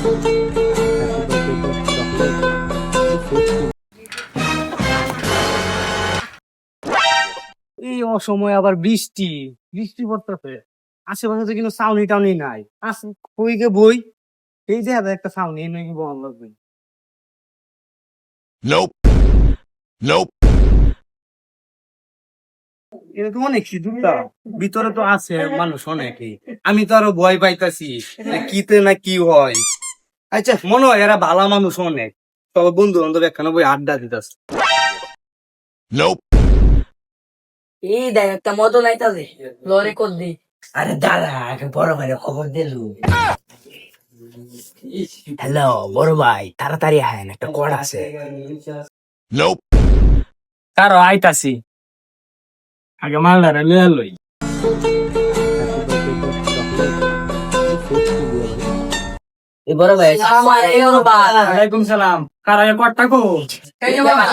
এই অসময় আবার বৃষ্টি বৃষ্টি পড়তেছে, আশেপাশে তো কিন্তু ছাউনি টাউনি নাই। কই গে বই, এই যে একটা ছাউনি এই নাকি বহন লাগবে। Nope. Nope. এটা তো অনেক শীতটা, ভিতরে তো আছে মানুষ অনেকেই, আমি তো আরো ভয় পাইতাছি যে কিতে না কি হয়। আচ্ছা, মনে হয় এরা ভালো মানুষ অনেক, তবে বন্ধু বান্ধব একখানা বই আড্ডা দিতেছে। Nope. এই দেখ একটা মদন আইতাছে, লরে কর দি। আরে দাদা বড় ভাইয়ের খবর দিলু। হ্যালো বড় ভাই, তাড়াতাড়ি আহেন, একটা কড় আছে। Nope. কারো আইতাছি, আগে মালদারে লইয়া লই। এই বড় ভাই আমার এই বাবা ওয়ালাইকুম সালাম। কারো কট্টা কো এই যে বাবা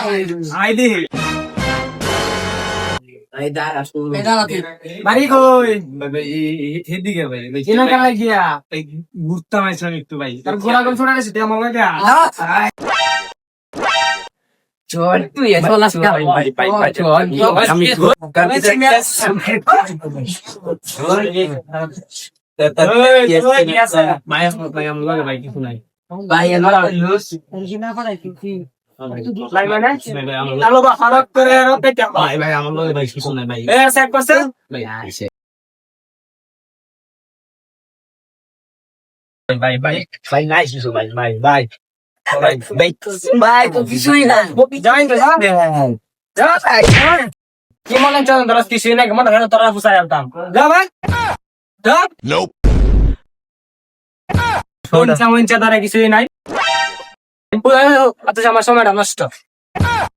আই দে এই দাঁড়া শুরু। এটা নাকি বাড়ি কই এদিকে ভাই, কেন কালাই গিয়া ঘুরতাম আইছিলাম একটু ভাই, তার ঘোরা গম শোনা গেছে আমার লাগে। চল তুই এত লাস না ভাই ভাই ভাই চল আমি ভাই আমার লাগে ভাই কিছু নাই। ভাই আমার লুস ভাই ভাই আমার লাগে ভাই কিছু নাই ভাই। ভাই আছে ভাই ভাই ভাই নাইস ইসু ভাই ভাই ভাই ভাই ভাই ভাই তো কিছুই না জানেন তো কি মনে চলেন তোরা কিছুই নাই, মনে হয় তোরা ফুসাই আনতাম। যা ভাই যা, Nope. ফোন চামন চা তারা কিছুই নাই। আমার সময়টা নষ্ট।